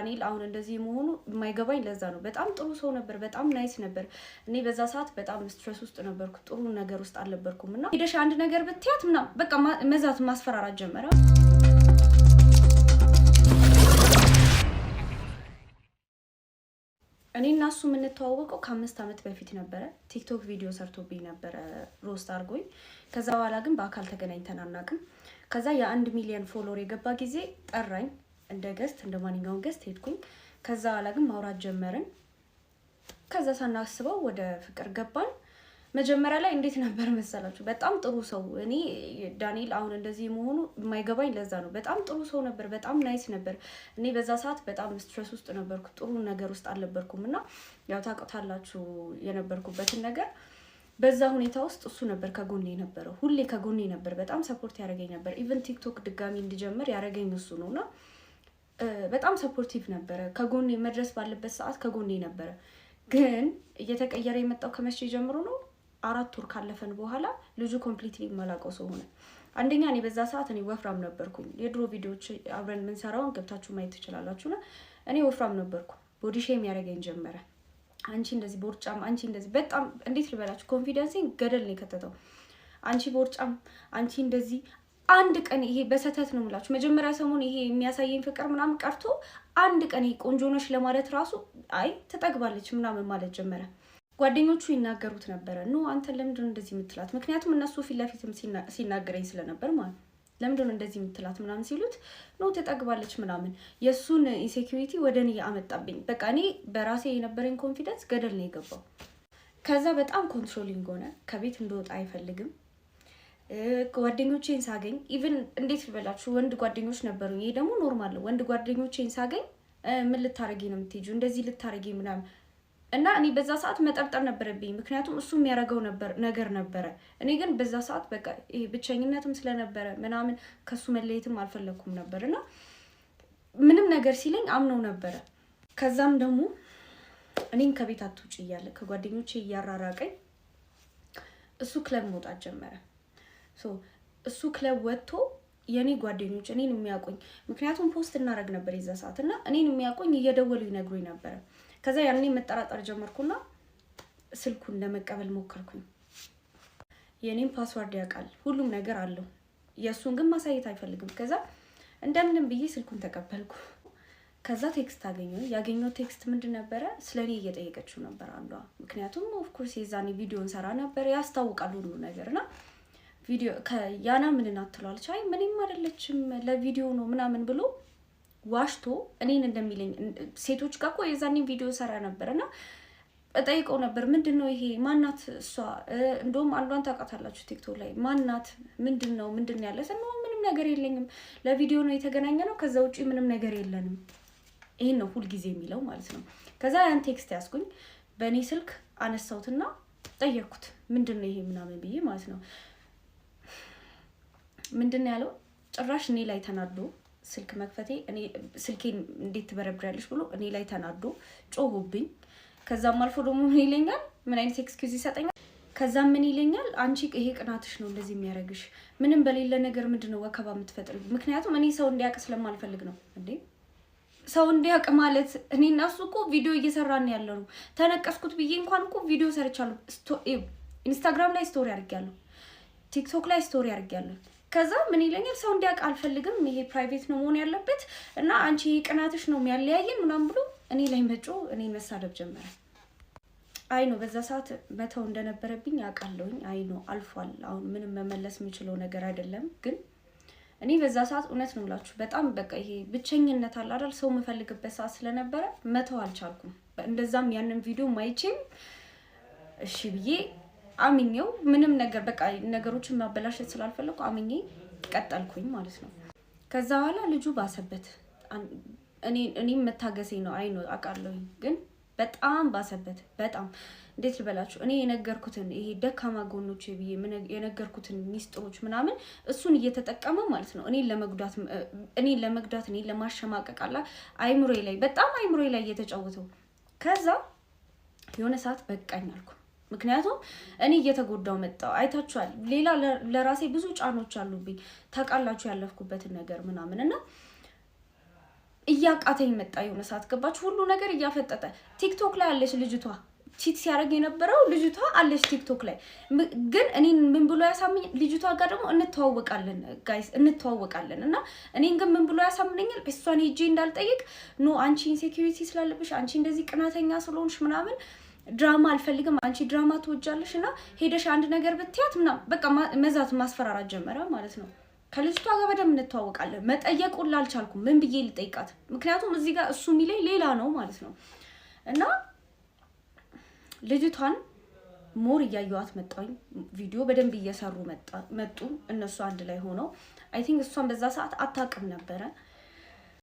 ዳንኤል አሁን እንደዚህ መሆኑ የማይገባኝ ለዛ ነው። በጣም ጥሩ ሰው ነበር፣ በጣም ናይስ ነበር። እኔ በዛ ሰዓት በጣም ስትረስ ውስጥ ነበርኩ፣ ጥሩ ነገር ውስጥ አልነበርኩም። እና ሄደሽ አንድ ነገር ብትያት ምናምን በቃ መዛት ማስፈራራት ጀመረ። እኔ እና እሱ የምንተዋወቀው ከ5 ዓመት በፊት ነበረ። ቲክቶክ ቪዲዮ ሰርቶብኝ ነበረ ሮስት አድርጎኝ። ከዛ በኋላ ግን በአካል ተገናኝተን አናውቅም። ከዛ የ1 ሚሊዮን ፎሎወር የገባ ጊዜ ጠራኝ እንደ ገስት፣ እንደ ማንኛውም ገስት ሄድኩኝ። ከዛ በኋላ ግን ማውራት ጀመርን። ከዛ ሳናስበው ወደ ፍቅር ገባን። መጀመሪያ ላይ እንዴት ነበር መሰላችሁ? በጣም ጥሩ ሰው። እኔ ዳንኤል አሁን እንደዚህ መሆኑ የማይገባኝ ለዛ ነው። በጣም ጥሩ ሰው ነበር፣ በጣም ናይስ ነበር። እኔ በዛ ሰዓት በጣም ስትረስ ውስጥ ነበርኩ፣ ጥሩ ነገር ውስጥ አልነበርኩም። እና ያው ታውቁታላችሁ የነበርኩበትን ነገር። በዛ ሁኔታ ውስጥ እሱ ነበር ከጎኔ የነበረው፣ ሁሌ ከጎኔ ነበር። በጣም ሰፖርት ያደርገኝ ነበር። ኢቭን ቲክቶክ ድጋሚ እንዲጀምር ያደረገኝ እሱ ነውና በጣም ሰፖርቲቭ ነበረ። ከጎኔ መድረስ ባለበት ሰዓት ከጎኔ ነበረ። ግን እየተቀየረ የመጣው ከመቼ ጀምሮ ነው? 4 ወር ካለፈን በኋላ ልጁ ኮምፕሊትሊ የማላውቀው ሰው ሆነ። አንደኛ እኔ በዛ ሰዓት እኔ ወፍራም ነበርኩኝ። የድሮ ቪዲዮዎች አብረን የምንሰራውን ገብታችሁ ማየት ትችላላችሁና እኔ ወፍራም ነበርኩ። ቦዲ ሼም ያደረገኝ ጀመረ። አንቺ እንደዚህ ቦርጫም፣ አንቺ እንደዚህ በጣም እንዴት ልበላችሁ፣ ኮንፊደንሴን ገደል ነው የከተተው። አንቺ ቦርጫም፣ አንቺ እንደዚህ አንድ ቀን ይሄ በሰተት ነው የምላችሁ። መጀመሪያ ሰሞን ይሄ የሚያሳየኝ ፍቅር ምናምን ቀርቶ አንድ ቀን ይሄ ቆንጆ ነሽ ለማለት ራሱ አይ ትጠግባለች ምናምን ማለት ጀመረ። ጓደኞቹ ይናገሩት ነበረ፣ ኖ አንተ ለምንድን እንደዚህ የምትላት? ምክንያቱም እነሱ ፊት ለፊትም ሲናገረኝ ስለነበር ማለት ለምንድን እንደዚህ የምትላት ምናምን ሲሉት ኖ ትጠግባለች ምናምን። የእሱን ኢንሴኪዩሪቲ ወደ እኔ አመጣብኝ። በቃ እኔ በራሴ የነበረኝ ኮንፊደንስ ገደል ነው የገባው። ከዛ በጣም ኮንትሮሊንግ ሆነ። ከቤት እንደወጣ አይፈልግም። ጓደኞቼን ሳገኝ ኢቭን እንዴት ልበላችሁ፣ ወንድ ጓደኞች ነበሩኝ። ይሄ ደግሞ ኖርማል ነው። ወንድ ጓደኞቼን ሳገኝ ምን ልታረጊ ነው የምትሄጂው? እንደዚህ ልታረጊ ምናምን እና እኔ በዛ ሰዓት መጠርጠር ነበረብኝ። ምክንያቱም እሱ የሚያደርገው ነገር ነበረ። እኔ ግን በዛ ሰዓት በቃ ይሄ ብቸኝነትም ስለነበረ ምናምን ከሱ መለየትም አልፈለኩም ነበር እና ምንም ነገር ሲለኝ አምነው ነበረ። ከዛም ደግሞ እኔን ከቤት አትውጪ እያለ ከጓደኞቼ እያራራቀኝ እሱ ክለብ መውጣት ጀመረ። እሱ ክለብ ወጥቶ የኔ ጓደኞች እኔን የሚያውቁኝ፣ ምክንያቱም ፖስት እናደርግ ነበር የዛ ሰዓት እና እኔን የሚያውቁኝ እየደወሉ ይነግሩኝ ነበረ። ከዛ ያኔ መጠራጠር ጀመርኩና ስልኩን ለመቀበል ሞከርኩኝ። የኔን ፓስወርድ ያውቃል፣ ሁሉም ነገር አለው። የእሱን ግን ማሳየት አይፈልግም። ከዛ እንደምንም ብዬ ስልኩን ተቀበልኩ። ከዛ ቴክስት አገኘሁ። ያገኘው ቴክስት ምንድን ነበረ? ስለኔ እየጠየቀችው ነበር አንዷ። ምክንያቱም ኦፍ ኮርስ የዛኔ ቪዲዮን ሰራ ነበር፣ ያስታውቃል ሁሉ ነገርና ቪዲዮ ከያና ምን አትሏለች? አይ ምንም አይደለችም ለቪዲዮ ነው ምናምን ብሎ ዋሽቶ እኔን እንደሚለኝ ሴቶች ጋር እኮ የዛኔ ቪዲዮ ሰራ ነበርና እጠይቀው ነበር። ምንድነው ይሄ? ማናት እሷ? እንደውም አንዷን ታውቃታላችሁ ቲክቶክ ላይ ማናት? ምንድነው ያለ ሰው? ምንም ነገር የለኝም፣ ለቪዲዮ ነው የተገናኘ ነው፣ ከዛ ውጪ ምንም ነገር የለንም። ይሄን ነው ሁሉ ጊዜ የሚለው ማለት ነው። ከዛ ያን ቴክስት ያስኩኝ በእኔ ስልክ አነሳውትና ጠየቅኩት፣ ምንድነው ይሄ ምናምን ብዬ ማለት ነው። ምንድነው ያለው? ጭራሽ እኔ ላይ ተናዶ ስልክ መክፈቴ እኔ ስልኬን እንዴት ትበረብራለሽ ብሎ እኔ ላይ ተናዶ ጮሁብኝ። ከዛም አልፎ ደግሞ ምን ይለኛል? ምን አይነት ኤክስኪውዝ ይሰጠኛል? ከዛም ምን ይለኛል? አንቺ ይሄ ቅናትሽ ነው እንደዚህ የሚያረግሽ፣ ምንም በሌለ ነገር ምንድነው ወከባ የምትፈጥሪ? ምክንያቱም እኔ ሰው እንዲያውቅ ስለማልፈልግ ነው። እንዴ ሰው እንዲያውቅ ማለት እኔ እና እሱ እኮ ቪዲዮ እየሰራን ያለው ነው። ተነቀስኩት ብዬ እንኳን እኮ ቪዲዮ ሰርቻለሁ። ኢንስታግራም ላይ ስቶሪ አድርጌያለሁ፣ ቲክቶክ ላይ ስቶሪ አድርጌያለሁ። ከዛ ምን ይለኛል? ሰው እንዲያውቅ አልፈልግም፣ ይሄ ፕራይቬት ነው መሆን ያለበት እና አንቺ ቅናትሽ ነው የሚያለያየን ምናምን ብሎ እኔ ላይ መጮ እኔ መሳደብ ጀመረ። አይ ነው በዛ ሰዓት መተው እንደነበረብኝ አውቃለሁኝ። አይ ነው አልፏል። አሁን ምንም መመለስ የምችለው ነገር አይደለም። ግን እኔ በዛ ሰዓት እውነት ነው ብላችሁ በጣም በቃ ይሄ ብቸኝነት አለ አይደል? ሰው የምፈልግበት ሰዓት ስለነበረ መተው አልቻልኩም። እንደዛም ያንን ቪዲዮ ማይቼም እሺ ብዬ አምኜው ምንም ነገር በቃ ነገሮችን ማበላሸት ስላልፈለኩ አምኜ ቀጠልኩኝ ማለት ነው። ከዛ በኋላ ልጁ ባሰበት። እኔም መታገሴ ነው አይ ነው አውቃለሁኝ። ግን በጣም ባሰበት። በጣም እንዴት ልበላችሁ፣ እኔ የነገርኩትን ይሄ ደካማ ጎኖቼ ብዬ የነገርኩትን ሚስጥሮች ምናምን እሱን እየተጠቀመ ማለት ነው እኔን ለመጉዳት እኔን ለማሸማቀቅ አላ አይምሮዬ ላይ በጣም አይምሮዬ ላይ እየተጫወተው። ከዛ የሆነ ሰዓት በቃኝ አልኩ። ምክንያቱም እኔ እየተጎዳው መጣው። አይታችኋል። ሌላ ለራሴ ብዙ ጫኖች አሉብኝ ታውቃላችሁ፣ ያለፍኩበትን ነገር ምናምን እና እያቃተኝ መጣ። የሆነ ሰዓት ገባች ሁሉ ነገር እያፈጠጠ ቲክቶክ ላይ አለች ልጅቷ ቺት ሲያደርግ የነበረው ልጅቷ አለች ቲክቶክ ላይ ግን እኔን ምን ብሎ ያሳምኝ ልጅቷ ጋር ደግሞ እንተዋወቃለን ጋይስ እንተዋወቃለን እና እኔን ግን ምን ብሎ ያሳምነኛል እሷን ሄጄ እንዳልጠይቅ ኖ አንቺ ኢንሴኩሪቲ ስላለብሽ አንቺ እንደዚህ ቅናተኛ ስለሆንሽ ምናምን ድራማ አልፈልግም አንቺ ድራማ ትወጃለሽ እና ሄደሽ አንድ ነገር ብትያት ምናምን በቃ መዛት ማስፈራራት ጀመረ ማለት ነው። ከልጅቷ ጋር በደንብ እንተዋወቃለን መጠየቁን ላልቻልኩም ምን ብዬ ልጠይቃት ምክንያቱም እዚህ ጋር እሱ የሚለኝ ሌላ ነው ማለት ነው። እና ልጅቷን ሞር እያየዋት መጣኝ ቪዲዮ በደንብ እየሰሩ መጡ እነሱ አንድ ላይ ሆነው አይ ቲንክ እሷን በዛ ሰዓት አታውቅም ነበረ